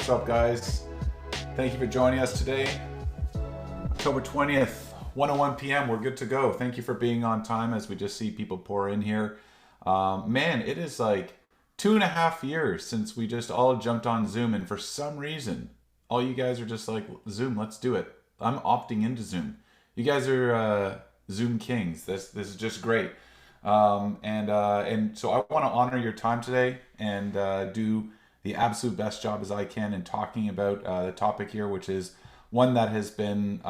What's up, guys? Thank you for joining us today. October 20th, 1:01 p.m. We're good to go. Thank you for being on time as we just see people pour in here. Man, it is like 2.5 years since we just all jumped on Zoom, and for some reason, all you guys are just like, Zoom, let's do it. I'm opting into Zoom. You guys are Zoom kings. This is just great. And so I want to honor your time today and do the absolute best job as I can in talking about the topic here, which is one that has been,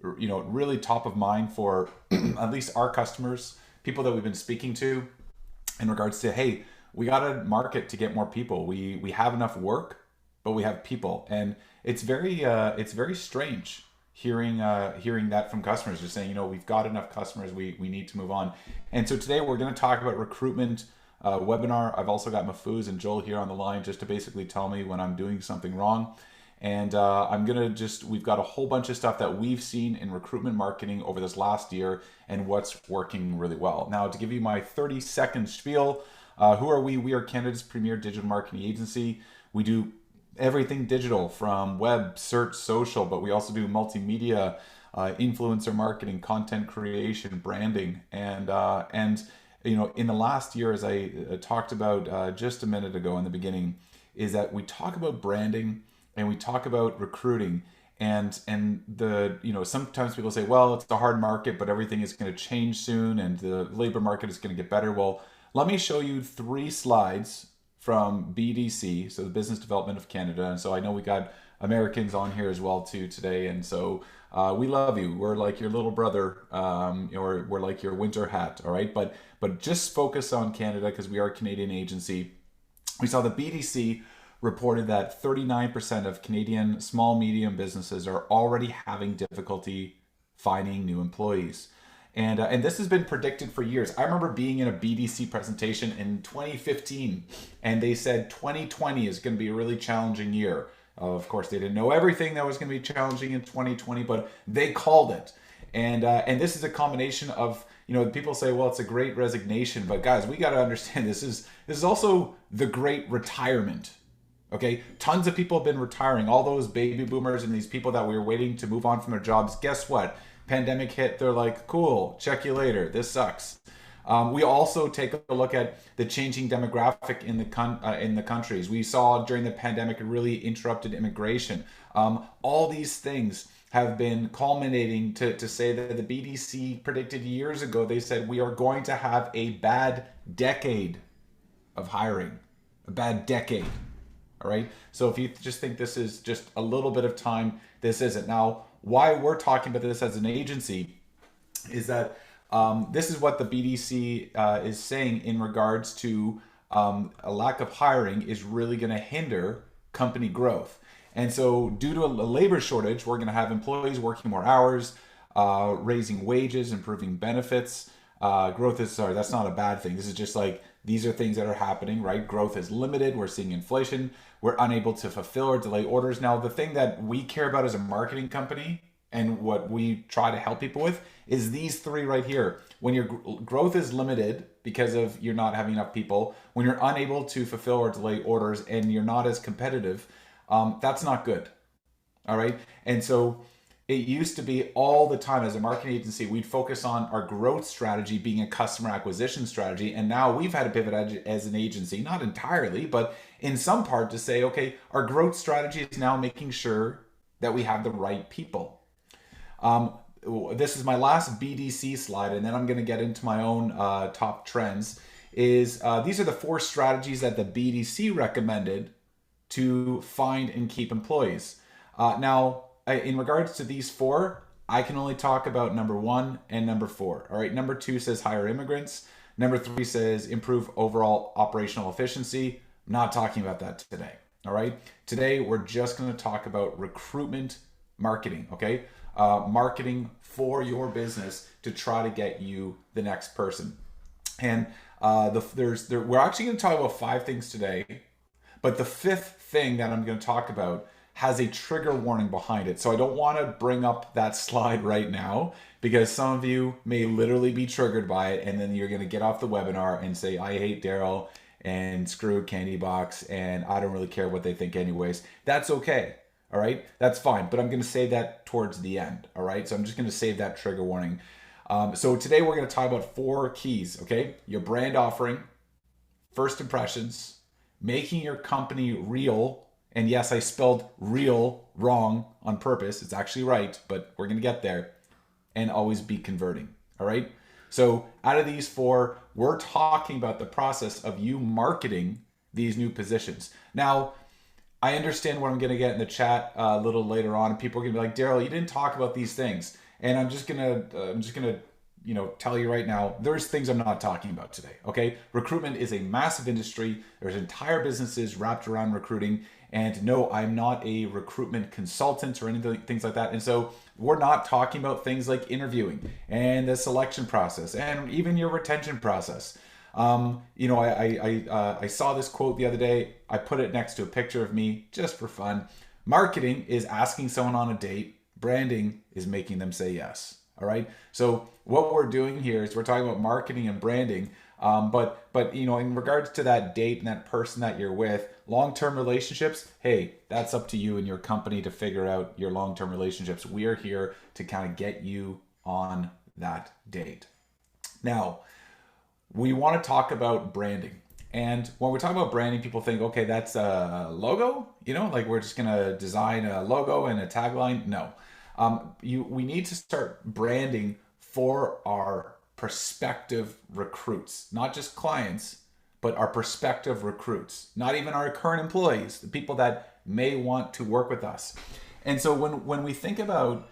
really top of mind for at least our customers, people that we've been speaking to, in regards to, hey, we got to market to get more people. We have enough work, but we have people, and it's very strange hearing that from customers. Just saying, we've got enough customers, we need to move on. And so today we're going to talk about recruitment webinar. I've also got Mahfouz and Joel here on the line just to basically tell me when I'm doing something wrong. And we've got a whole bunch of stuff that we've seen in recruitment marketing over this last year and what's working really well. Now, to give you my 30-second spiel, who are we? We are Canada's premier digital marketing agency. We do everything digital, from web, search, social, but we also do multimedia, influencer marketing, content creation, branding, and in the last year, as I talked about just a minute ago in the beginning, is that we talk about branding and we talk about recruiting, and sometimes people say, well, it's a hard market, but everything is going to change soon and the labor market is going to get better. Well, let me show you 3 slides from BDC, so the Business Development of Canada. And so I know we got Americans on here as well too today, and so we love you. We're like your little brother, or we're like your winter hat, all right? But just focus on Canada because we are a Canadian agency. We saw the BDC reported that 39% of Canadian small medium businesses are already having difficulty finding new employees. And this has been predicted for years. I remember being in a BDC presentation in 2015, and they said 2020 is going to be a really challenging year. Of course, they didn't know everything that was going to be challenging in 2020, but they called it. And this is a combination of, people say, well, it's a great resignation, but guys, we got to understand this is also the great retirement. Okay, tons of people have been retiring. All those baby boomers and these people that we were waiting to move on from their jobs. Guess what? Pandemic hit. They're like, cool, check you later. This sucks. We also take a look at the changing demographic in the countries. We saw during the pandemic a really interrupted immigration. All these things have been culminating to say that the BDC predicted years ago. They said we are going to have a bad decade of hiring, a bad decade. All right. So if you just think this is just a little bit of time, this isn't. Now, why we're talking about this as an agency is that this is what the BDC is saying in regards to a lack of hiring is really going to hinder company growth. And so due to a labor shortage, we're going to have employees working more hours, raising wages, improving benefits. That's not a bad thing. This is just like, these are things that are happening, right? Growth is limited. We're seeing inflation. We're unable to fulfill or delay orders. Now, the thing that we care about as a marketing company and what we try to help people with is these 3 right here. When your growth is limited because of you're not having enough people, when you're unable to fulfill or delay orders, and you're not as competitive, that's not good. All right. And so it used to be all the time as a marketing agency, we'd focus on our growth strategy being a customer acquisition strategy. And now we've had to pivot as an agency, not entirely, but in some part, to say, okay, our growth strategy is now making sure that we have the right people. This is my last BDC slide, and then I'm going to get into my own top trends. These are the 4 strategies that the BDC recommended to find and keep employees. Now, in regards to these 4, I can only talk about number 1 and number 4. All right, number 2 says hire immigrants. Number 3 says improve overall operational efficiency. I'm not talking about that today. All right, today we're just going to talk about recruitment marketing. Okay, marketing for your business to try to get you the next person. And we're actually going to talk about 5 things today, but the 5th thing that I'm going to talk about has a trigger warning behind it. So I don't want to bring up that slide right now because some of you may literally be triggered by it, and then you're going to get off the webinar and say, I hate Darrell, and screw Candybox and I don't really care what they think anyways. That's okay. All right, that's fine. But I'm going to say that towards the end. All right, so I'm just going to save that trigger warning. So today we're going to talk about 4 keys. Okay, your brand offering, first impressions, making your company real. And yes, I spelled real wrong on purpose. It's actually right, but we're going to get there. And always be converting. All right. So out of these 4, we're talking about the process of you marketing these new positions. Now, I understand what I'm going to get in the chat a little later on. People are going to be like, Darrell, you didn't talk about these things. And I'm just going to tell you right now, there's things I'm not talking about today. Okay. Recruitment is a massive industry. There's entire businesses wrapped around recruiting. And no, I'm not a recruitment consultant or anything, things like that. And so we're not talking about things like interviewing and the selection process and even your retention process. I saw this quote the other day. I put it next to a picture of me just for fun. Marketing is asking someone on a date. Branding is making them say yes. All right. So what we're doing here is we're talking about marketing and branding. But in regards to that date and that person that you're with, long-term relationships, hey, that's up to you and your company to figure out your long-term relationships. We are here to kind of get you on that date. Now, we want to talk about branding. And when we talk about branding, people think, okay, that's a logo, like we're just going to design a logo and a tagline. No, we need to start branding for our prospective recruits, not just clients, but our prospective recruits, not even our current employees, the people that may want to work with us. And so when we think about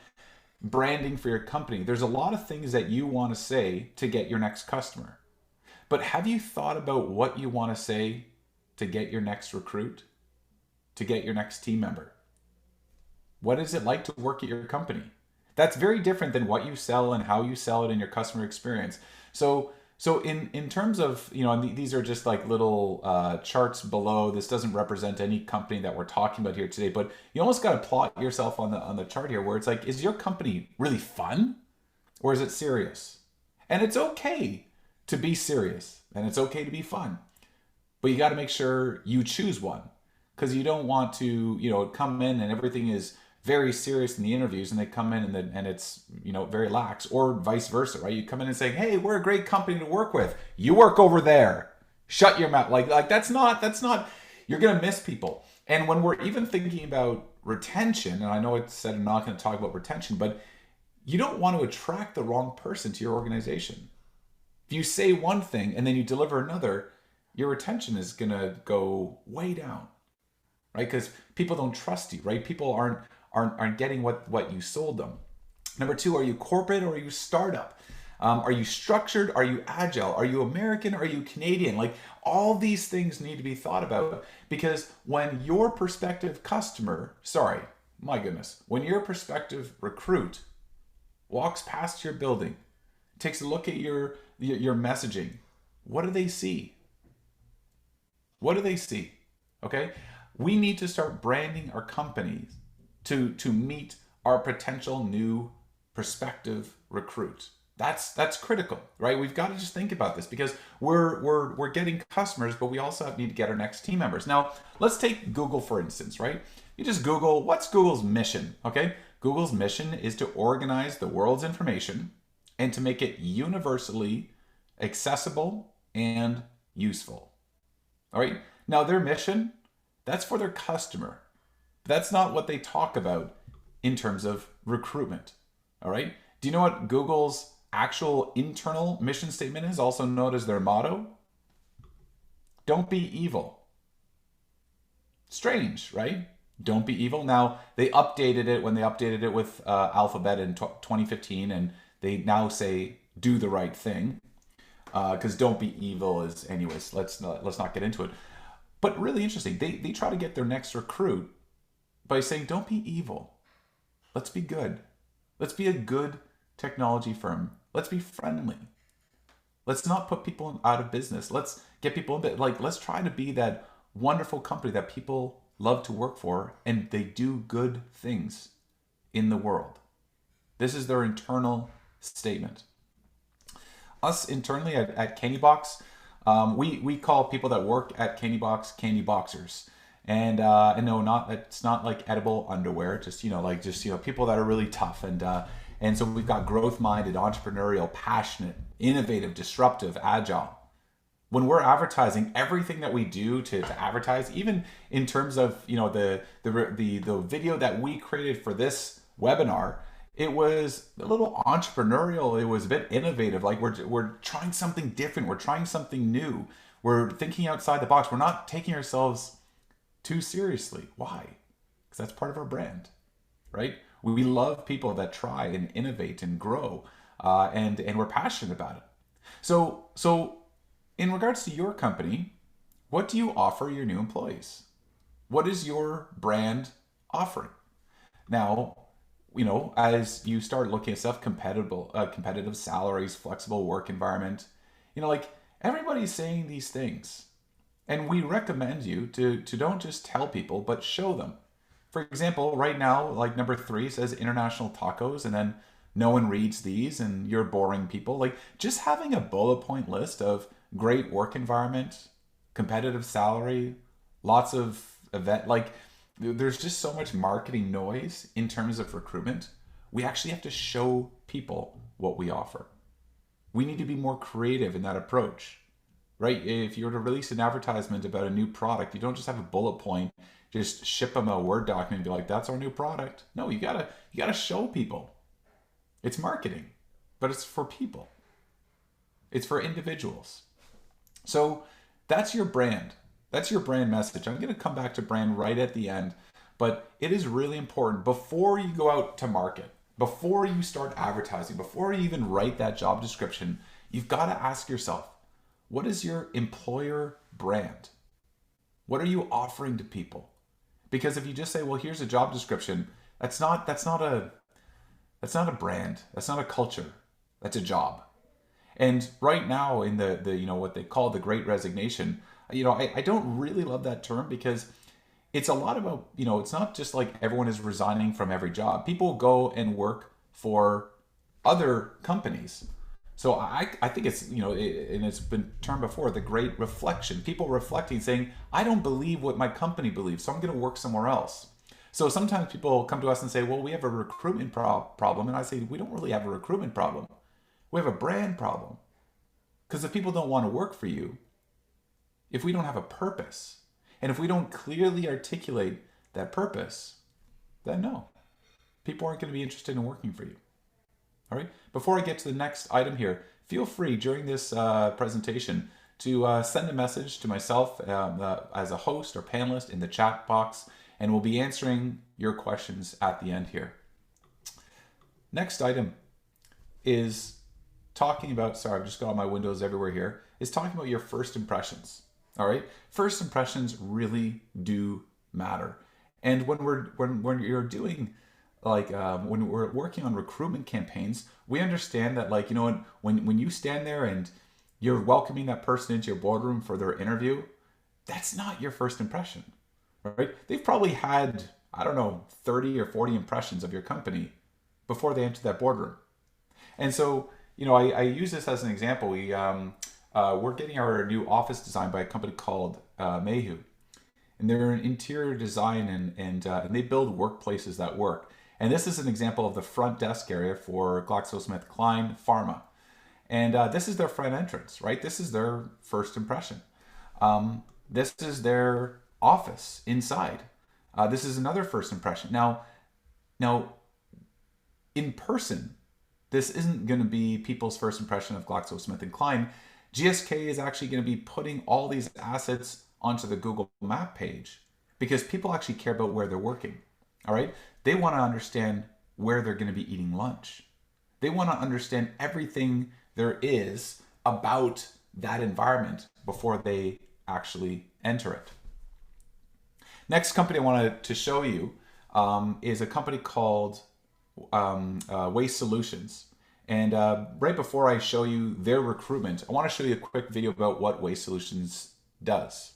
branding for your company, there's a lot of things that you want to say to get your next customer. But have you thought about what you want to say to get your next recruit, to get your next team member? What is it like to work at your company? That's very different than what you sell and how you sell it in your customer experience. So in terms of, and these are just like little charts below. This doesn't represent any company that we're talking about here today, but you almost got to plot yourself on the chart here where it's like, is your company really fun or is it serious? And it's okay to be serious and it's okay to be fun, but you got to make sure you choose one, because you don't want to, come in and everything is very serious in the interviews and they come in and it's, very lax, or vice versa, right? You come in and say, hey, we're a great company to work with. You work over there. Shut your mouth. Like that's not, you're going to miss people. And when we're even thinking about retention, and I know it said I'm not going to talk about retention, but you don't want to attract the wrong person to your organization. If you say one thing and then you deliver another, your retention is going to go way down, right? Because people don't trust you, right? People aren't getting what you sold them. Number 2, are you corporate or are you startup? Are you structured? Are you agile? Are you American? Are you Canadian? Like, all these things need to be thought about, because when your prospective when your prospective recruit walks past your building, takes a look at your messaging, what do they see? What do they see? Okay? We need to start branding our companies to meet our potential new prospective recruit. That's critical, right? We've got to just think about this, because we're getting customers, but we also need to get our next team members. Now, let's take Google, for instance, right? You just Google, what's Google's mission? Okay? Google's mission is to organize the world's information and to make it universally accessible and useful. All right? Now, their mission, that's for their customer. That's not what they talk about in terms of recruitment. All right? Do you know what Google's actual internal mission statement is, also known as their motto? Don't be evil. Strange, right? Don't be evil. Now, they updated it when they updated it with Alphabet in 2015, and they now say do the right thing, because don't be evil is, anyways, let's not get into it. But really interesting. They try to get their next recruit by saying, don't be evil. Let's be good. Let's be a good technology firm. Let's be friendly. Let's not put people out of business. Let's get people in bit. Let's try to be that wonderful company that people love to work for, and they do good things in the world. This is their internal statement. Us internally at Candybox, We call people that work at Candybox candy boxers. And no, not it's not like edible underwear. Just people that are really tough. And so we've got growth minded, entrepreneurial, passionate, innovative, disruptive, agile. When we're advertising, everything that we do to advertise, even in terms of the video that we created for this webinar, it was a little entrepreneurial. It was a bit innovative. Like we're trying something different. We're trying something new. We're thinking outside the box. We're not taking ourselves too seriously. Why? Because that's part of our brand, right? We love people that try and innovate and grow, and we're passionate about it. So in regards to your company, what do you offer your new employees? What is your brand offering? Now, as you start looking at stuff, competitive salaries, flexible work environment, everybody's saying these things. And we recommend you to don't just tell people, but show them. For example, right now, like number 3 says international tacos, and then no one reads these and you're boring people. Like just having a bullet point list of great work environment, competitive salary, lots of event, there's just so much marketing noise in terms of recruitment. We actually have to show people what we offer. We need to be more creative in that approach, right? If you were to release an advertisement about a new product, you don't just have a bullet point, just ship them a Word document and be like, that's our new product. No, you gotta show people. It's marketing, but it's for people. It's for individuals. So that's your brand. That's your brand message. I'm going to come back to brand right at the end, but it is really important before you go out to market, before you start advertising, before you even write that job description, you've got to ask yourself, what is your employer brand? What are you offering to people? Because if you just say, well, here's a job description, that's not a brand. That's not a culture. That's a job. And right now in the what they call the Great Resignation, I don't really love that term because it's a lot about, it's not just like everyone is resigning from every job. People go and work for other companies. So I think it's, and it's been termed before, the Great Reflection. People reflecting, saying, I don't believe what my company believes, so I'm going to work somewhere else. So sometimes people come to us and say, well, we have a recruitment problem. And I say, we don't really have a recruitment problem. We have a brand problem. Because if people don't want to work for you, if we don't have a purpose, and if we don't clearly articulate that purpose, then no, people aren't going to be interested in working for you. All right. Before I get to the next item here, feel free during this presentation to send a message to myself as a host or panelist in the chat box, and we'll be answering your questions at the end here. Next item is talking about, sorry, I've just got all my windows everywhere here, is talking about your first impressions. All right. First impressions really do matter. And when you're doing when we're working on recruitment campaigns, we understand that when you stand there and you're welcoming that person into your boardroom for their interview, that's not your first impression, right? They've probably had, 30 or 40 impressions of your company before they enter that boardroom. And so, I use this as an example. We're getting our new office designed by a company called Mayhew. And they're an interior design and they build workplaces that work. And this is an example of the front desk area for GlaxoSmithKline Pharma. And this is their front entrance, right? This is their first impression. This is their office inside. This is another first impression. Now, in person, this isn't going to be people's first impression of GlaxoSmithKline. GSK is actually going to be putting all these assets onto the Google Map page because people actually care about where they're working. All right. They want to understand where they're going to be eating lunch. They want to understand everything there is about that environment before they actually enter it. Next company I wanted to show you is a company called Waste Solutions. And right before I show you their recruitment, I want to show you a quick video about what Waste Solutions does.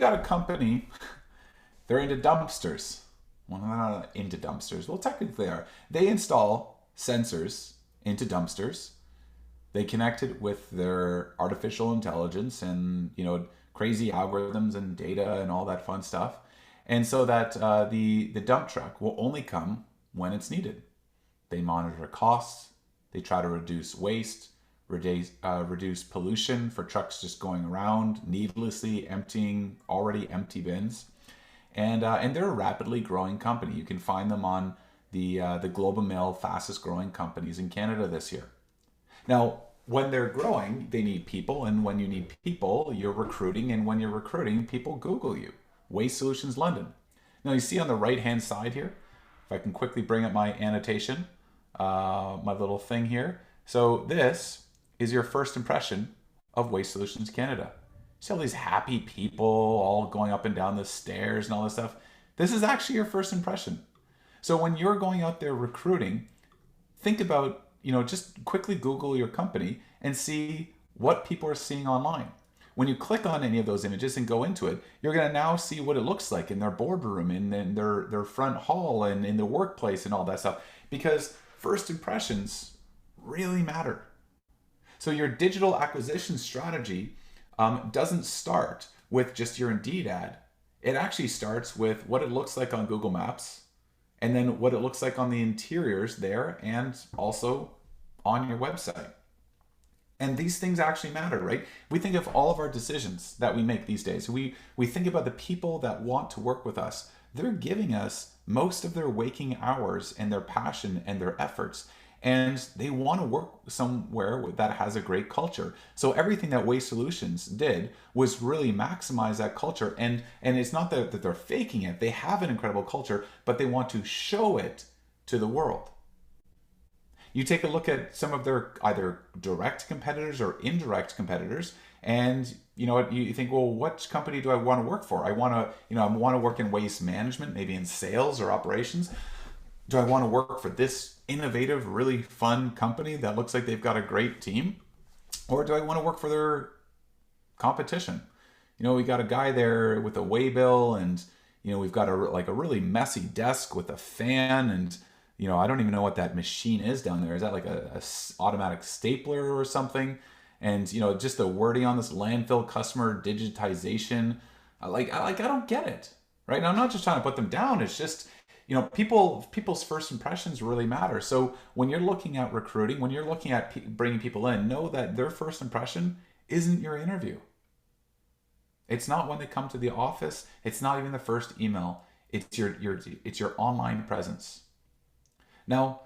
got a company, they're into dumpsters. Well, they're not into dumpsters. Well, technically they are. They install sensors into dumpsters. They connect it with their artificial intelligence and, crazy algorithms and data and all that fun stuff. And so that the dump truck will only come when it's needed. They monitor costs. They try to reduce waste, reduce pollution for trucks just going around needlessly emptying already empty bins. And they're a rapidly growing company. You can find them on the Globe and Mail fastest growing companies in Canada this year. Now, when they're growing, they need people, and when you need people, you're recruiting, and when you're recruiting, people Google you. Waste Solutions London. Now you see on the right hand side here, if I can quickly bring up my annotation, my little thing here. So this is your first impression of Waste Solutions Canada. See all these happy people all going up and down the stairs and all this stuff. This is actually your first impression. So when you're going out there recruiting, think about, just quickly Google your company and see what people are seeing online. When you click on any of those images and go into it, you're going to now see what it looks like in their boardroom, in their front hall, and in the workplace and all that stuff. Because first impressions really matter. So your digital acquisition strategy doesn't start with just your Indeed ad. It actually starts with what it looks like on Google Maps, and then what it looks like on the interiors there, and also on your website. And these things actually matter, right? We think of all of our decisions that we make these days. We think about the people that want to work with us. They're giving us most of their waking hours and their passion and their efforts. And they want to work somewhere that has a great culture. So everything that Waste Solutions did was really maximize that culture. And it's not that they're faking it. They have an incredible culture, but they want to show it to the world. You take a look at some of their either direct competitors or indirect competitors, and you think, well, which company do I want to work for? I want to work in waste management, maybe in sales or operations. Do I want to work for this innovative, really fun company that looks like they've got a great team? Or do I want to work for their competition? We got a guy there with a waybill, and we've got a really messy desk with a fan, and I don't even know what that machine is down there. Is that like a automatic stapler or something? And just the wording on this landfill customer digitization, I don't get it, right? Now, I'm not just trying to put them down. It's just people's first impressions really matter. So when you're looking at recruiting, when you're looking at bringing people in, know that their first impression isn't your interview. It's not when they come to the office. It's not even the first email. It's your online presence. Now,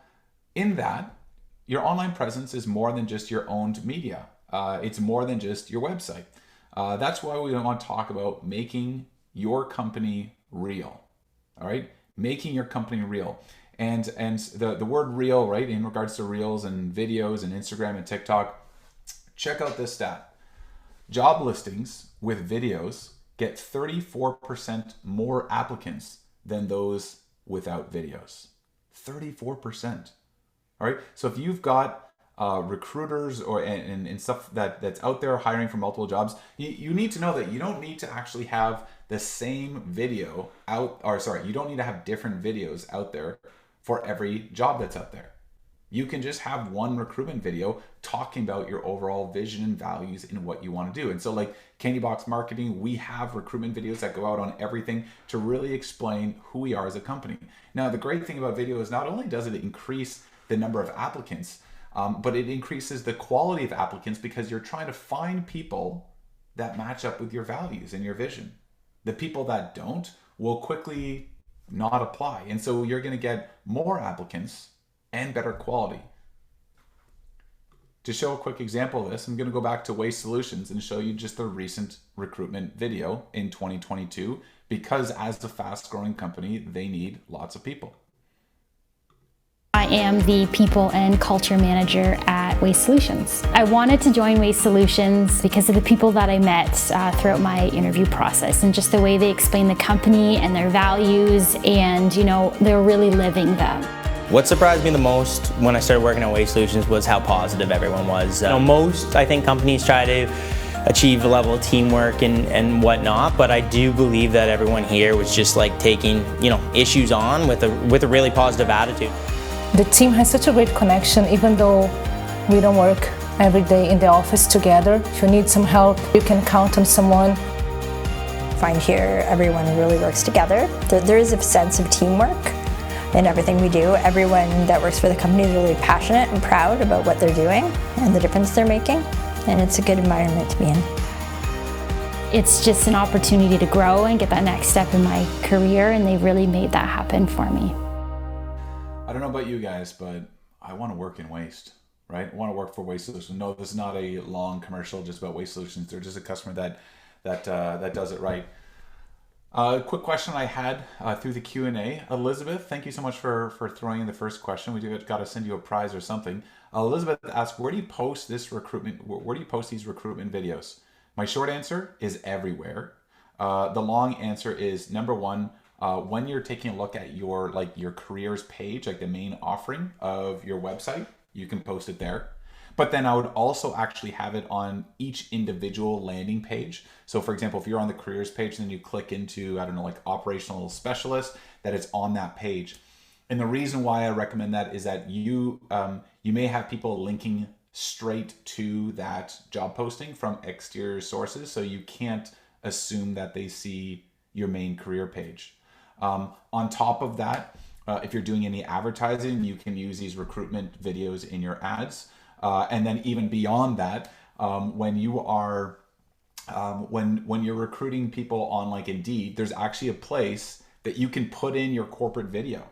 in that, your online presence is more than just your owned media. It's more than just your website. That's why we want to talk about making your company real. All right, making your company real, and the word real, right, in regards to reels and videos and Instagram and TikTok. Check out this stat: job listings with videos get 34% more applicants than those without videos. 34%. All right. So if you've got recruiters and stuff that's out there hiring for multiple jobs, you need to know that you don't need to actually have the same video you don't need to have different videos out there for every job that's out there. You can just have one recruitment video talking about your overall vision and values and what you want to do. And so like Candybox Marketing, we have recruitment videos that go out on everything to really explain who we are as a company. Now, the great thing about video is not only does it increase the number of applicants, but it increases the quality of applicants because you're trying to find people that match up with your values and your vision. The people that don't will quickly not apply. And so you're going to get more applicants and better quality. To show a quick example of this, I'm going to go back to Waste Solutions and show you just the recent recruitment video in 2022, because as a fast growing company, they need lots of people. I am the People and Culture Manager at Waste Solutions. I wanted to join Waste Solutions because of the people that I met throughout my interview process, and just the way they explain the company and their values, and they're really living them. What surprised me the most when I started working at Waste Solutions was how positive everyone was. Most, I think, companies try to achieve a level of teamwork and whatnot, but I do believe that everyone here was just like taking, issues on with a really positive attitude. The team has such a great connection, even though we don't work every day in the office together. If you need some help, you can count on someone. Find here everyone really works together. There is a sense of teamwork in everything we do. Everyone that works for the company is really passionate and proud about what they're doing and the difference they're making, and it's a good environment to be in. It's just an opportunity to grow and get that next step in my career, and they really made that happen for me. I don't know about you guys, but I want to work in waste, right? I want to work for Waste Solutions. No, this is not a long commercial just about Waste Solutions. They're just a customer that does it right. Quick question I had through the Q&A. Elizabeth, thank you so much for throwing in the first question. We got to send you a prize or something. Elizabeth asked, where do you post these recruitment videos? My short answer is everywhere. The long answer is, number one, when you're taking a look at your careers page, like the main offering of your website, you can post it there. But then I would also actually have it on each individual landing page. So for example, if you're on the careers page, then you click into, operational specialist, that it's on that page. And the reason why I recommend that is that you may have people linking straight to that job posting from exterior sources. So you can't assume that they see your main career page. On top of that, if you're doing any advertising, you can use these recruitment videos in your ads. And then even beyond that, when you're recruiting people on like Indeed, there's actually a place that you can put in your corporate video,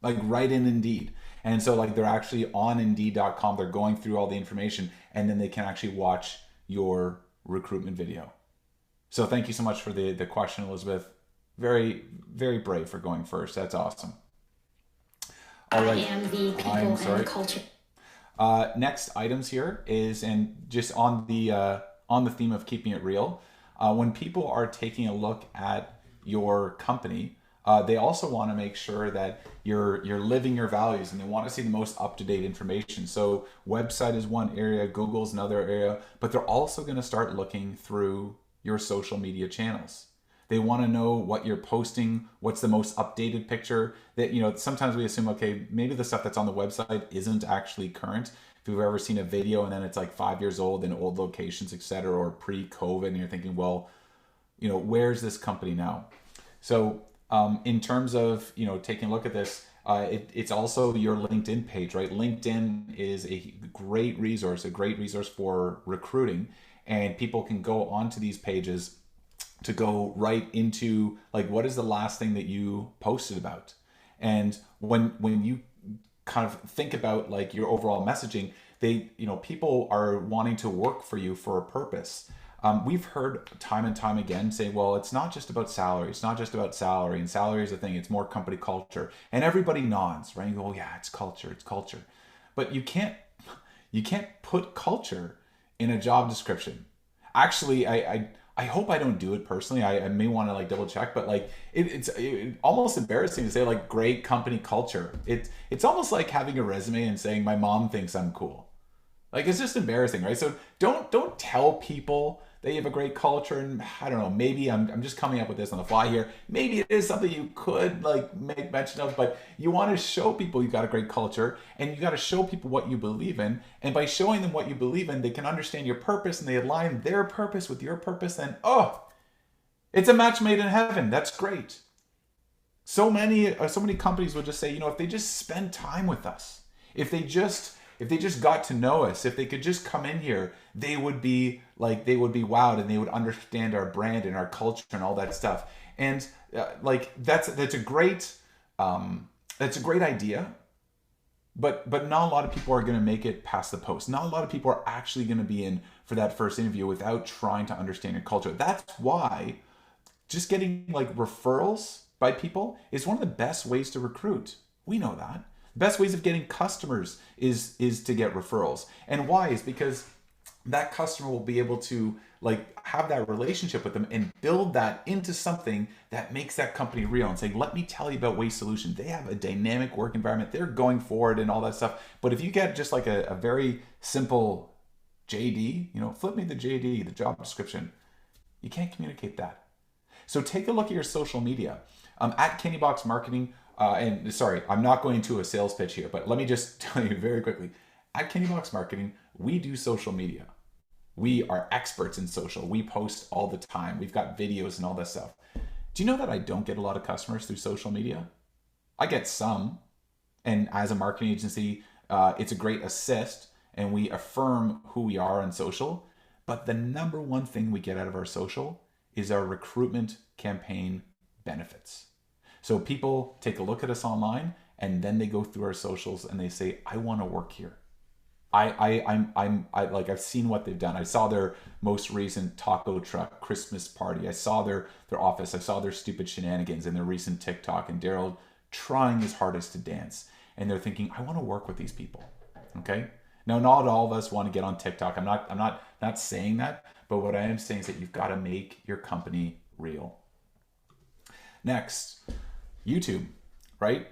like right in Indeed. And so like they're actually on Indeed.com, they're going through all the information, and then they can actually watch your recruitment video. So thank you so much for the question, Elizabeth. Very, very brave for going first. That's awesome. All right. I am the people and culture. Next items here is, and just on the theme of keeping it real, when people are taking a look at your company, they also want to make sure that you're living your values, and they want to see the most up-to-date information. So website is one area, Google's another area, but they're also going to start looking through your social media channels. They want to know what you're posting, what's the most updated picture. That, sometimes we assume, okay, maybe the stuff that's on the website isn't actually current. If you've ever seen a video and then it's like 5 years old in old locations, etc., or pre-COVID, and you're thinking, well, where's this company now? So in terms of, taking a look at this, it's also your LinkedIn page, right? LinkedIn is a great resource for recruiting, and people can go onto these pages to go right into like, what is the last thing that you posted about? And when you kind of think about like your overall messaging, people are wanting to work for you for a purpose. We've heard time and time again say, well, it's not just about salary. It's not just about salary, and salary is a thing. It's more company culture. And everybody nods, right? You go, oh, yeah, it's culture. But you can't put culture in a job description. Actually, I hope I don't do it personally. I may want to like double check, but like it's almost embarrassing to say like great company culture. It's almost like having a resume and saying my mom thinks I'm cool. Like, it's just embarrassing, right? So don't tell people that you have a great culture. And I don't know, maybe I'm just coming up with this on the fly here. Maybe it is something you could like make mention of, but you want to show people you got a great culture, and you got to show people what you believe in. And by showing them what you believe in, they can understand your purpose, and they align their purpose with your purpose. And it's a match made in heaven. That's great. So many companies will just say, if they just spend time with us, if they just got to know us, if they could just come in here, they would be wowed, and they would understand our brand and our culture and all that stuff. And that's a great idea, but not a lot of people are going to make it past the post. Not a lot of people are actually going to be in for that first interview without trying to understand your culture. That's why just getting like referrals by people is one of the best ways to recruit. We know that. Best ways of getting customers is to get referrals. And why? Is because that customer will be able to like have that relationship with them and build that into something that makes that company real, and saying, let me tell you about Waste Solutions. They have a dynamic work environment. They're going forward and all that stuff. But if you get just like a very simple JD, flip me the JD, the job description. You can't communicate that. So take a look at your social media. At Candybox Marketing, and sorry, I'm not going into a sales pitch here, but let me just tell you very quickly. At Candybox Marketing, we do social media. We are experts in social. We post all the time. We've got videos and all that stuff. Do you know that I don't get a lot of customers through social media? I get some. And as a marketing agency, it's a great assist, and we affirm who we are on social. But the number one thing we get out of our social is our recruitment campaign benefits. So people take a look at us online, and then they go through our socials and they say, I want to work here. I've seen what they've done. I saw their most recent taco truck Christmas party. I saw their office. I saw their stupid shenanigans in their recent TikTok, and Darrell trying his hardest to dance. And they're thinking, I want to work with these people. Okay. Now, not all of us want to get on TikTok. I'm not saying that, but what I am saying is that you've got to make your company real. Next, YouTube, right?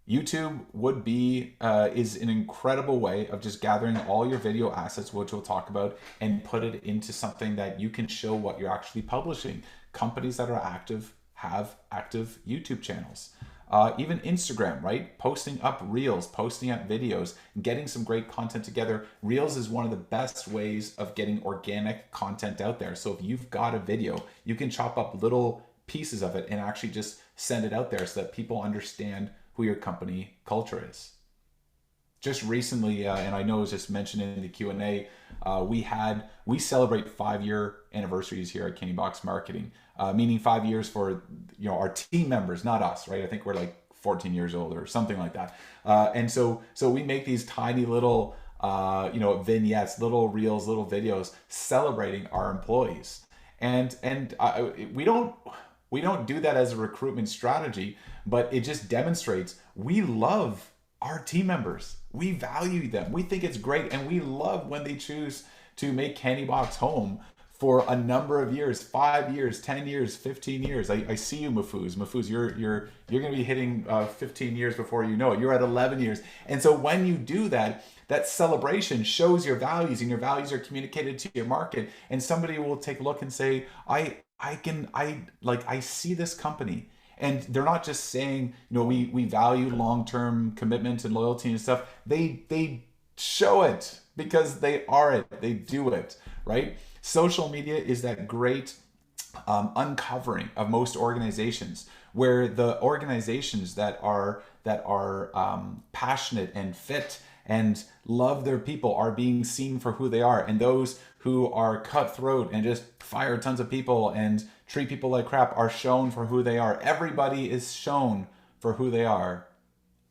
YouTube would be is an incredible way of just gathering all your video assets, which we'll talk about, and put it into something that you can show what you're actually publishing. Companies that are active have active YouTube channels. Even Instagram, right? Posting up reels, posting up videos, getting some great content together. Reels is one of the best ways of getting organic content out there. So if you've got a video, you can chop up little pieces of it and actually just send it out there so that people understand who your company culture is. Just recently, and I know it was just mentioned in the Q&A, we celebrate 5-year anniversaries here at Candybox Marketing, meaning 5 years for our team members, not us, right? I think we're like 14 years old or something like that. And so we make these tiny little vignettes, little reels, little videos celebrating our employees. And we don't do that as a recruitment strategy, but it just demonstrates we love our team members. We value them. We think it's great, and we love when they choose to make Candybox home for a number of years, 5 years, 10 years, 15 years. I see you, Mafuz. Mafuz, you're going to be hitting 15 years before you know it. You're at 11 years. And so when you do that, that celebration shows your values, and your values are communicated to your market, and somebody will take a look and say, I see this company. And they're not just saying, we value long-term commitment and loyalty and stuff. They show it because they are it. They do it, right? Social media is that great uncovering of most organizations, where the organizations that are passionate and fit and love their people are being seen for who they are, and those who are cutthroat and just fire tons of people and treat people like crap are shown for who they are. Everybody is shown for who they are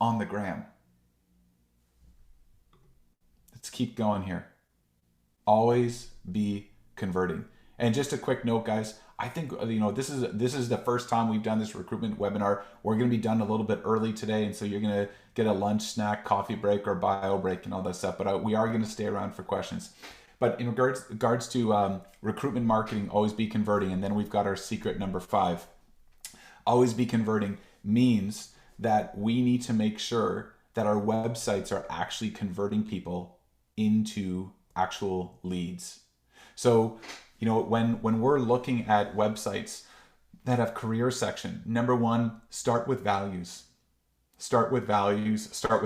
on the gram. Let's keep going here. Always be converting. And just a quick note, guys, I think this is the first time we've done this recruitment webinar. We're going to be done a little bit early today, and so you're going to get a lunch, snack, coffee break, or bio break and all that stuff. But we are going to stay around for questions. But in regards to recruitment marketing, always be converting. And then we've got our secret number 5. Always be converting means that we need to make sure that our websites are actually converting people into actual leads. So, when we're looking at websites that have career section, number 1, start with values. Start with values, start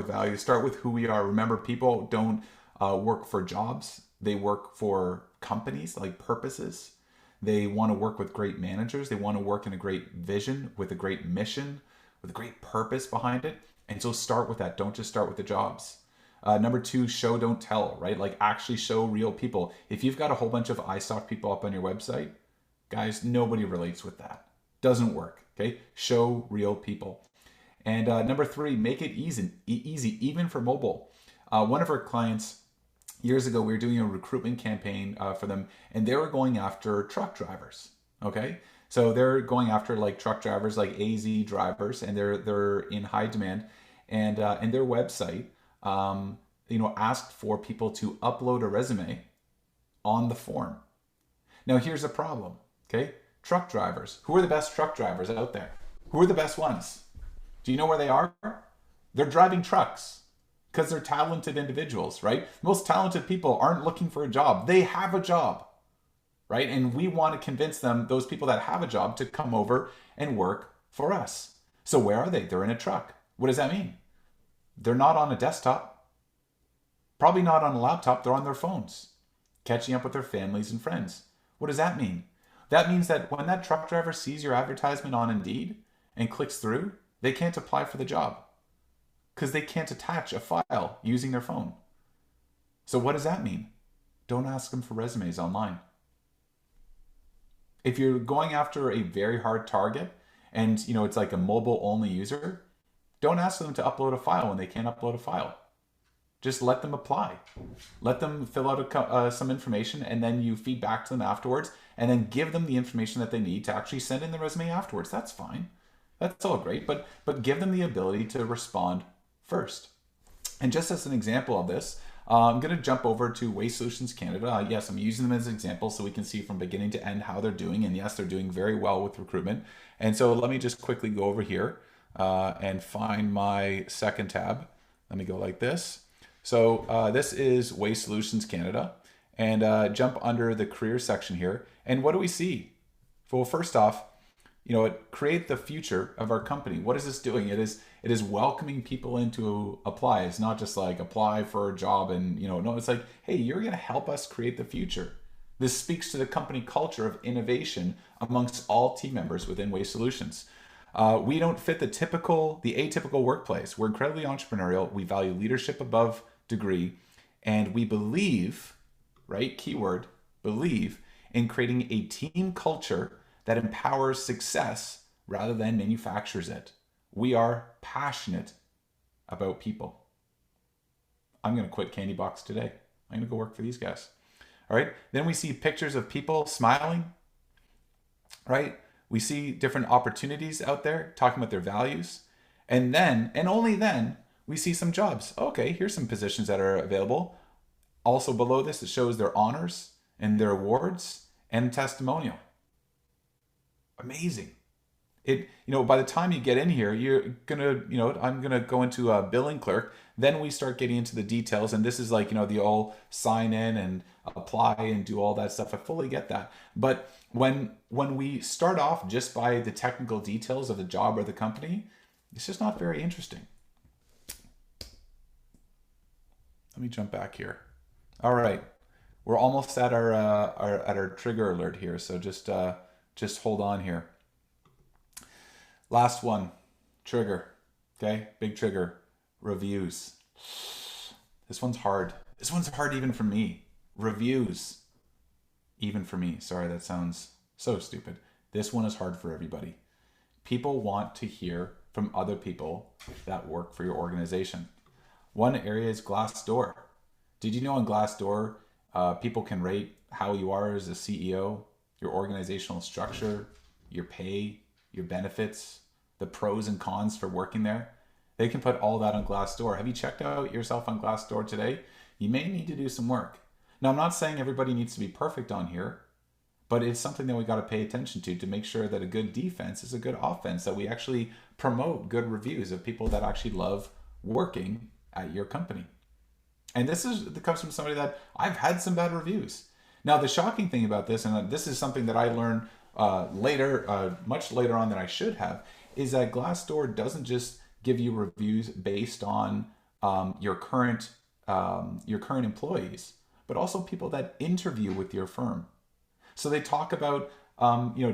with who we are. Remember, people don't work for jobs. They work for companies, like purposes. They want to work with great managers. They want to work in a great vision, with a great mission, with a great purpose behind it. And so start with that. Don't just start with the jobs. Number 2, show, don't tell, right? Like actually show real people. If you've got a whole bunch of iStock people up on your website, guys, nobody relates with that. Doesn't work, okay? Show real people. And number 3, make it easy, even for mobile. One of our clients, years ago, we were doing a recruitment campaign for them, and they were going after truck drivers, okay? So they're going after like truck drivers, like AZ drivers, and they're in high demand. And their website, asked for people to upload a resume on the form. Now here's the problem, okay? Truck drivers. Who are the best truck drivers out there? Who are the best ones? Do you know where they are? They're driving trucks. because they're talented individuals, right? Most talented people aren't looking for a job. They have a job, right? And we want to convince them, those people that have a job, to come over and work for us. So where are they? They're in a truck. What does that mean? They're not on a desktop, probably not on a laptop. They're on their phones, catching up with their families and friends. What does that mean? That means that when that truck driver sees your advertisement on Indeed and clicks through, they can't apply for the job because they can't attach a file using their phone. So what does that mean? Don't ask them for resumes online. If you're going after a very hard target and it's like a mobile only user, don't ask them to upload a file when they can't upload a file. Just let them apply. Let them fill out some information, and then you feed back to them afterwards, and then give them the information that they need to actually send in the resume afterwards. That's fine. That's all great, but give them the ability to respond first. And just as an example of this, I'm going to jump over to Waste Solutions Canada. Yes, I'm using them as an example so we can see from beginning to end how they're doing. And yes, they're doing very well with recruitment. And so let me just quickly go over here and find my second tab. Let me go like this. So this is Waste Solutions Canada, and jump under the career section here. And what do we see? Well, first off, create the future of our company. What is this doing? It is welcoming people in to apply. It's not just like apply for a job and, no, it's like, hey, you're going to help us create the future. This speaks to the company culture of innovation amongst all team members within Waste Solutions. We don't fit the atypical workplace. We're incredibly entrepreneurial. We value leadership above degree. And we believe, right, keyword, believe in creating a team culture that empowers success rather than manufactures it. We are passionate about people. I'm going to quit Candybox today. I'm going to go work for these guys. All right. Then we see pictures of people smiling, right? We see different opportunities out there talking about their values. And then, and only then, we see some jobs. Okay, here's some positions that are available. Also below this, it shows their honors and their awards and testimonial. Amazing. By the time you get in here, you're gonna, I'm gonna go into a billing clerk. Then we start getting into the details, and this is like, the all sign in and apply and do all that stuff. I fully get that. But when we start off just by the technical details of the job or the company, it's just not very interesting. Let me jump back here. All right, we're almost at our trigger alert here, so just hold on here. Last one, trigger. Okay, big trigger. Reviews. This one's hard. This one's hard even for me. Reviews. Even for me. Sorry, that sounds so stupid. This one is hard for everybody. People want to hear from other people that work for your organization. One area is Glassdoor. Did you know on Glassdoor, people can rate how you are as a CEO, your organizational structure, your pay, your benefits, the pros and cons for working there? They can put all that on Glassdoor. Have you checked out yourself on Glassdoor today? You may need to do some work. Now, I'm not saying everybody needs to be perfect on here, but it's something that we got to pay attention to make sure that a good defense is a good offense, that we actually promote good reviews of people that actually love working at your company. And this comes from somebody that I've had some bad reviews. Now, the shocking thing about this, and this is something that I learned much later on than I should have, is that Glassdoor doesn't just give you reviews based on your current employees, but also people that interview with your firm. So they talk about,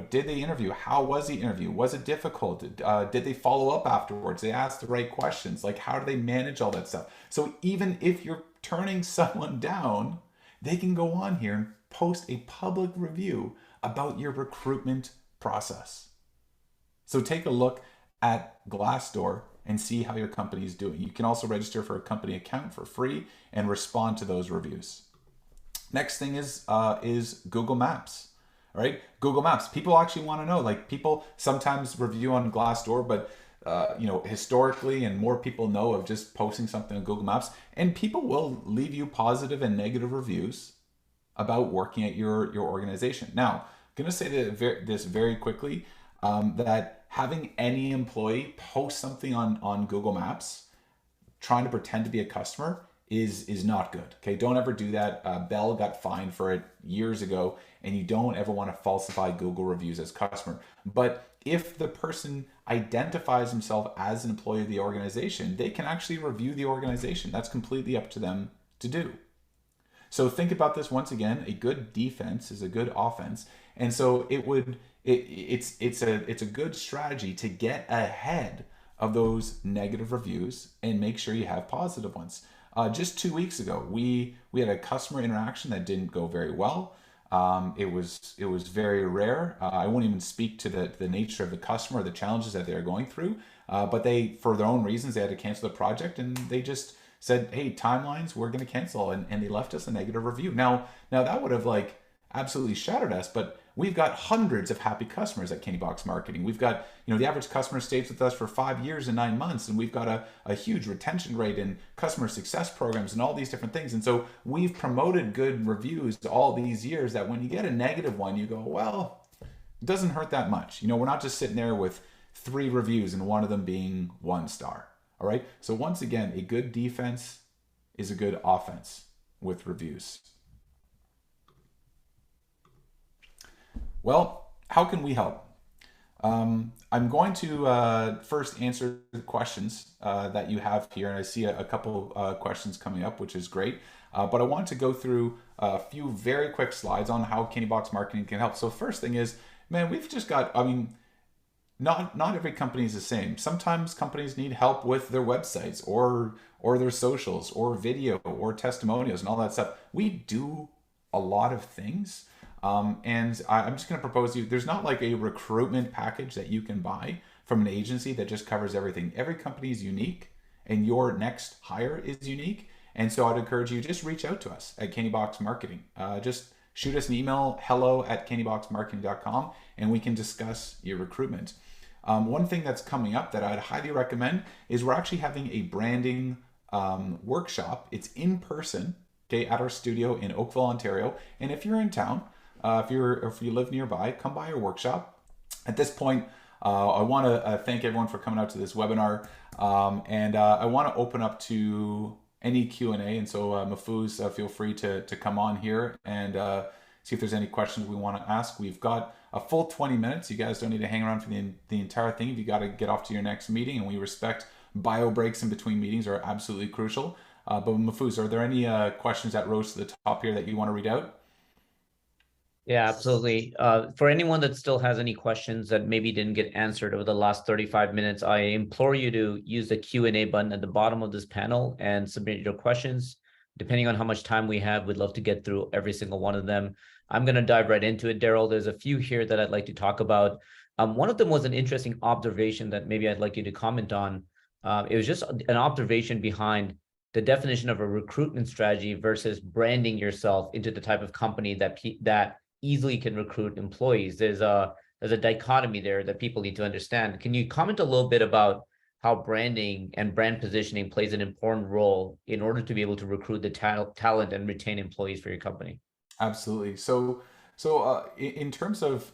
did they interview? How was the interview? Was it difficult? Did they follow up afterwards? They asked the right questions. Like, how do they manage all that stuff? So even if you're turning someone down, they can go on here and post a public review about your recruitment process. So take a look at Glassdoor and see how your company is doing. You can also register for a company account for free and respond to those reviews. Next thing is Google Maps. All right, Google Maps. People actually want to know. Like, people sometimes review on Glassdoor, but historically, and more people know of just posting something on Google Maps. And people will leave you positive and negative reviews about working at your organization. Now, I'm going to say this very quickly, that having any employee post something on Google Maps trying to pretend to be a customer is not good. Okay, don't ever do that. Bell got fined for it years ago, and you don't ever want to falsify Google reviews as customer. But if the person identifies himself as an employee of the organization, they can actually review the organization. That's completely up to them to do. So think about this once again. A good defense is a good offense, and so it's a good strategy to get ahead of those negative reviews and make sure you have positive ones. Just 2 weeks ago, we had a customer interaction that didn't go very well. It was very rare. I won't even speak to the nature of the customer, the challenges that they're going through. But they, for their own reasons, they had to cancel the project, and they just said, "Hey, timelines, we're going to cancel," and they left us a negative review. Now that would have absolutely shattered us, but we've got hundreds of happy customers at Candybox Marketing. We've got, the average customer stays with us for 5 years and 9 months, and we've got a huge retention rate and customer success programs and all these different things. And so we've promoted good reviews all these years that when you get a negative one, you go, well, it doesn't hurt that much. We're not just sitting there with 3 reviews and one of them being 1 star. All right. So once again, a good defense is a good offense with reviews. Well, how can we help? I'm going to first answer the questions that you have here, and I see a couple questions coming up, which is great. But I want to go through a few very quick slides on how Candybox Marketing can help. So first thing is, man, we've just got, not every company is the same. Sometimes companies need help with their websites or their socials or video or testimonials and all that stuff. We do a lot of things. And I'm just going to propose to you, there's not like a recruitment package that you can buy from an agency that just covers everything. Every company is unique, and your next hire is unique. And so I'd encourage you, just reach out to us at Candybox Marketing. Just shoot us an email, hello@candyboxmarketing.com, and we can discuss your recruitment. One thing that's coming up that I'd highly recommend is we're actually having a branding workshop. It's in person, okay, at our studio in Oakville, Ontario. And if you're in town, if you live nearby, come by our workshop. At this point, I want to thank everyone for coming out to this webinar, and I want to open up to any Q&A. And so Mahfouz, feel free to come on here and see if there's any questions we want to ask. We've got a full 20 minutes. You guys don't need to hang around for the entire thing. If you got to get off to your next meeting, and we respect bio breaks in between meetings are absolutely crucial. But Mahfouz, are there any questions that rose to the top here that you want to read out? Yeah, absolutely. For anyone that still has any questions that maybe didn't get answered over the last 35 minutes, I implore you to use the Q&A button at the bottom of this panel and submit your questions. Depending on how much time we have, we'd love to get through every single one of them. I'm going to dive right into it, Darrell. There's a few here that I'd like to talk about. One of them was an interesting observation that maybe I'd like you to comment on. It was just an observation behind the definition of a recruitment strategy versus branding yourself into the type of company that easily can recruit employees. There's a dichotomy there that people need to understand. Can you comment a little bit about how branding and brand positioning plays an important role in order to be able to recruit the talent and retain employees for your company? Absolutely. So in terms of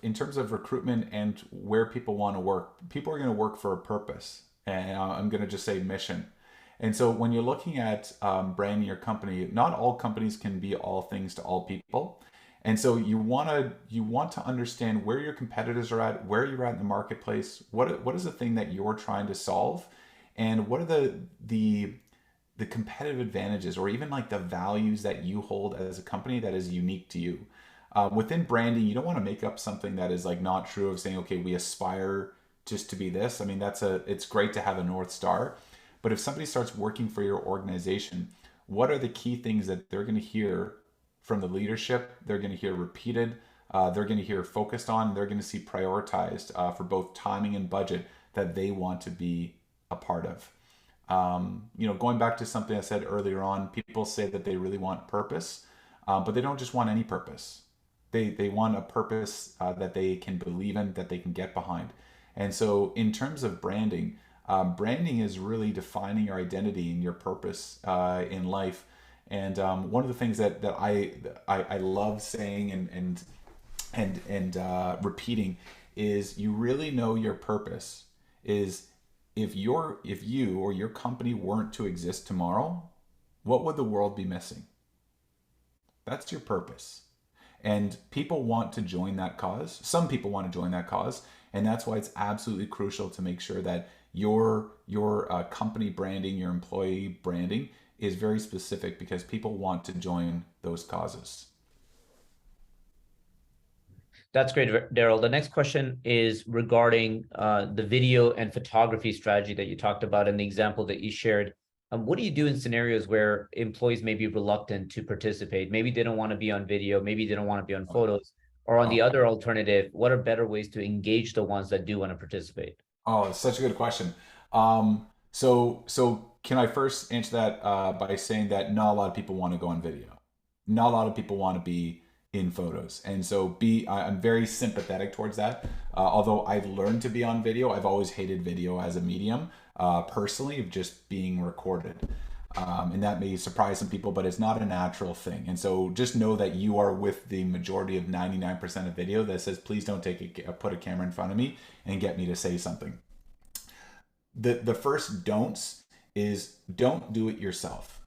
recruitment and where people want to work, people are going to work for a purpose, and I'm going to just say mission. And so when you're looking at branding your company, not all companies can be all things to all people. And so you want to understand where your competitors are at, where you're at in the marketplace, what is the thing that you're trying to solve, and what are the competitive advantages, or even like the values that you hold as a company that is unique to you. Within branding, you don't want to make up something that is like not true, of saying, okay, we aspire just to be this. I mean, it's great to have a North Star, but if somebody starts working for your organization, what are the key things that they're going to hear from the leadership? They're going to hear repeated, they're going to hear focused on, they're going to see prioritized for both timing and budget that they want to be a part of. Going back to something I said earlier on, people say that they really want purpose, but they don't just want any purpose. They want a purpose that they can believe in, that they can get behind. And so in terms of branding, branding is really defining your identity and your purpose in life. And one of the things that I love saying and repeating is, you really know your purpose is if you or your company weren't to exist tomorrow, what would the world be missing? That's your purpose. And people want to join that cause. Some people want to join that cause, and that's why it's absolutely crucial to make sure that your company branding, your employee branding is very specific, because people want to join those causes. That's great, Daryl. The next question is regarding the video and photography strategy that you talked about and the example that you shared. What do you do in scenarios where employees may be reluctant to participate? Maybe they don't want to be on video, maybe they don't want to be on photos, or on the other alternative, what are better ways to engage the ones that do want to participate? Oh, it's such a good question. So can I first answer that by saying that not a lot of people want to go on video. Not a lot of people want to be in photos, and so I'm very sympathetic towards that. Although I've learned to be on video, I've always hated video as a medium, personally, of just being recorded. And that may surprise some people, but it's not a natural thing. And so just know that you are with the majority of 99% of video that says, please don't put a camera in front of me and get me to say something. The first don'ts is don't do it yourself,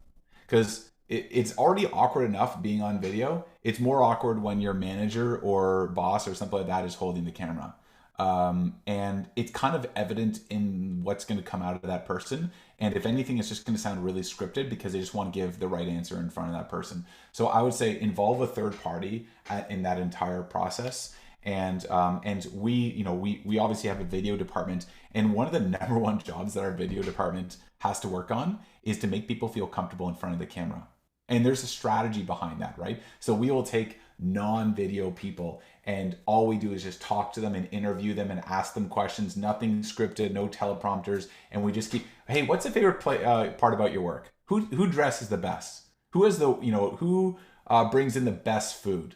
because it's already awkward enough being on video. It's more awkward when your manager or boss or something like that is holding the camera. And it's kind of evident in what's going to come out of that person. And if anything, it's just going to sound really scripted because they just want to give the right answer in front of that person. So I would say involve a third party in that entire process. And we obviously have a video department, and one of the number one jobs that our video department has to work on is to make people feel comfortable in front of the camera. And there's a strategy behind that, right? So we will take non-video people, and all we do is just talk to them and interview them and ask them questions. Nothing scripted, no teleprompters, and we just keep, hey, what's the favorite part about your work? Who dresses the best? Who is who brings in the best food?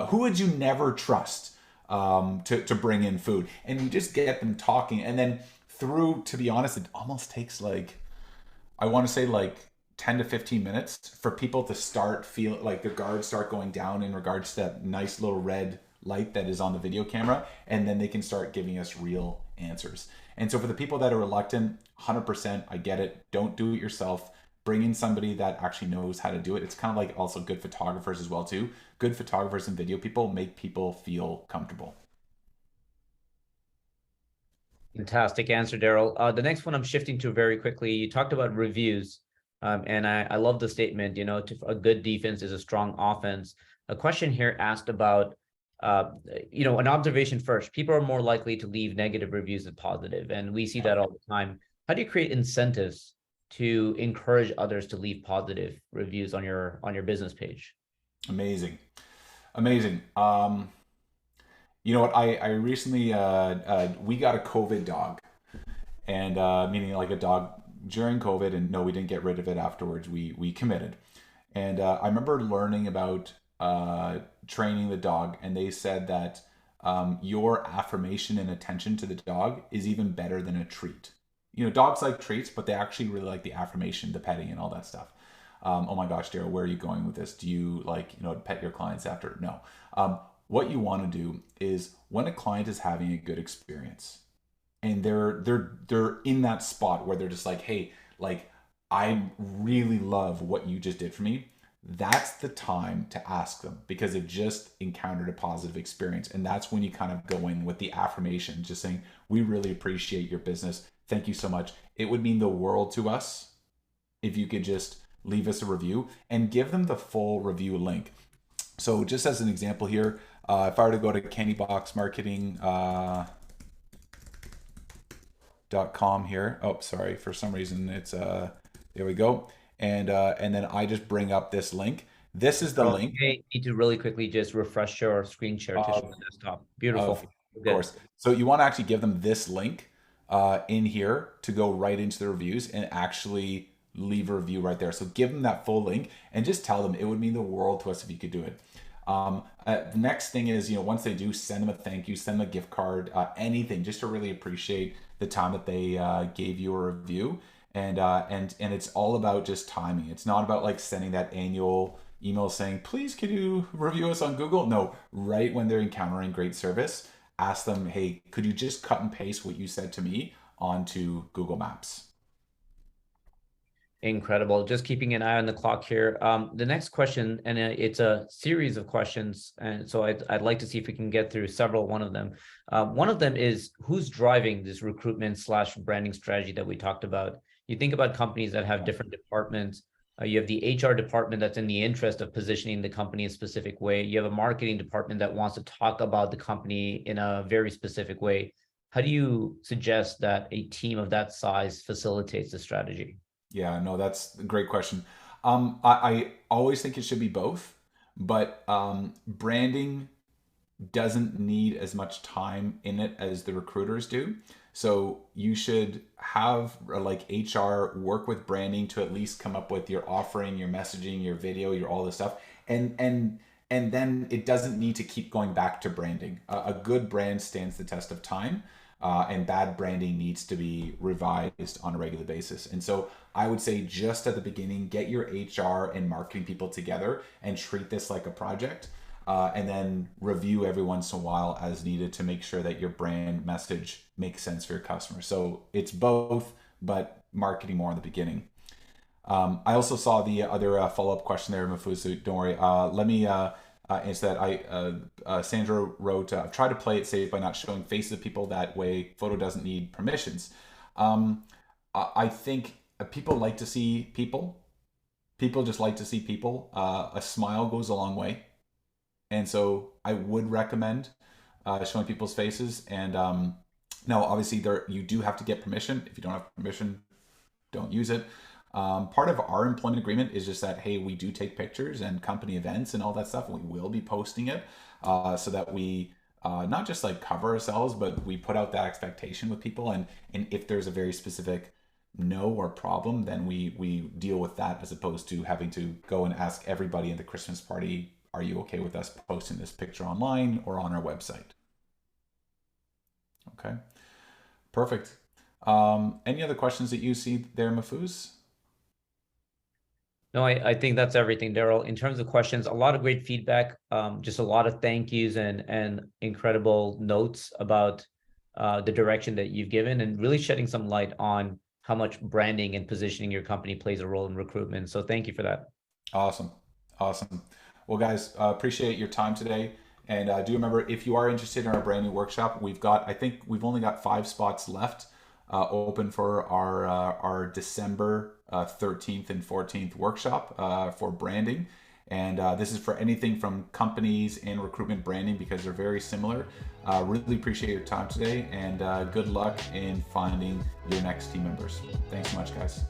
Who would you never trust to bring in food? And we just get them talking, and then to be honest, it almost takes I want to say 10 to 15 minutes for people to start feel like their guards start going down in regards to that nice little red light that is on the video camera, and then they can start giving us real answers. And so for the people that are reluctant, 100%, I get it. Don't do it yourself. Bring in somebody that actually knows how to do it. It's kind of like also good photographers as well too. Good photographers and video people make people feel comfortable. Fantastic answer, Daryl. The next one I'm shifting to very quickly. You talked about reviews. And I love the statement, a good defense is a strong offense. A question here asked about, an observation first. People are more likely to leave negative reviews than positive, and we see that all the time. How do you create incentives to encourage others to leave positive reviews on your business page? Amazing. You know what? I recently we got a COVID dog, and meaning like a dog during COVID, and no, we didn't get rid of it afterwards. We committed. And I remember learning about training the dog, and they said that your affirmation and attention to the dog is even better than a treat. Dogs like treats, but they actually really like the affirmation, the petting and all that stuff. Oh my gosh, Daryl, where are you going with this? Do you pet your clients after? No. What you want to do is, when a client is having a good experience, and they're in that spot where they're just like, hey, I really love what you just did for me, that's the time to ask them, because they've just encountered a positive experience. And that's when you kind of go in with the affirmation, just saying, we really appreciate your business. Thank you so much. It would mean the world to us if you could just leave us a review and give them the full review link. So just as an example here, if I were to go to Candybox Marketing, .com here. Oh, sorry. For some reason, it's there we go. And then I just bring up this link. This is the link. Okay, need to really quickly just refresh your screen share to show the desktop. Beautiful. Of course. So you want to actually give them this link in here to go right into the reviews and actually leave a review right there. So give them that full link and just tell them it would mean the world to us if you could do it. The next thing is, once they do, send them a thank you, send them a gift card, anything, just to really appreciate the time that they gave you a review. And it's all about just timing. It's not about sending that annual email saying, please could you review us on Google? No, right when they're encountering great service, ask them, hey, could you just cut and paste what you said to me onto Google Maps. Incredible. Just keeping an eye on the clock here. The next question, and it's a series of questions, and so I'd like to see if we can get through one of them. One of them is, who's driving this recruitment / branding strategy that we talked about? You think about companies that have different departments. You have the HR department that's in the interest of positioning the company a specific way. You have a marketing department that wants to talk about the company in a very specific way. How do you suggest that a team of that size facilitates the strategy? Yeah, no, that's a great question. I always think it should be both, but branding doesn't need as much time in it as the recruiters do. So you should have like HR work with branding to at least come up with your offering, your messaging, your video, your all this stuff, and then it doesn't need to keep going back to branding. A good brand stands the test of time. And bad branding needs to be revised on a regular basis. And so I would say just at the beginning, get your HR and marketing people together and treat this like a project, and then review every once in a while as needed to make sure that your brand message makes sense for your customers. So it's both, but marketing more in the beginning. I also saw the other follow-up question there, Mafusu. Don't worry. Let me answer that. Sandra wrote, try to play it safe by not showing faces of people. That way, photo doesn't need permissions. I think people like to see people. People just like to see people. A smile goes a long way. And so I would recommend showing people's faces. And now, obviously, you do have to get permission. If you don't have permission, don't use it. Part of our employment agreement is just that, hey, we do take pictures and company events and all that stuff, and we will be posting it so that we not just like cover ourselves, but we put out that expectation with people. And if there's a very specific no or problem, then we deal with that, as opposed to having to go and ask everybody at the Christmas party, are you okay with us posting this picture online or on our website? Okay, perfect. Any other questions that you see there, Mahfouz? No, I think that's everything, Darrell. In terms of questions, a lot of great feedback, just a lot of thank yous and incredible notes about the direction that you've given, and really shedding some light on how much branding and positioning your company plays a role in recruitment. So thank you for that. Awesome. Well, guys, appreciate your time today. And do remember, if you are interested in our branding workshop, I think we've only got 5 spots left open for our December 13th and 14th workshop for branding. And this is for anything from companies and recruitment branding, because they're very similar. Really appreciate your time today, and good luck in finding your next team members. Thanks so much, guys.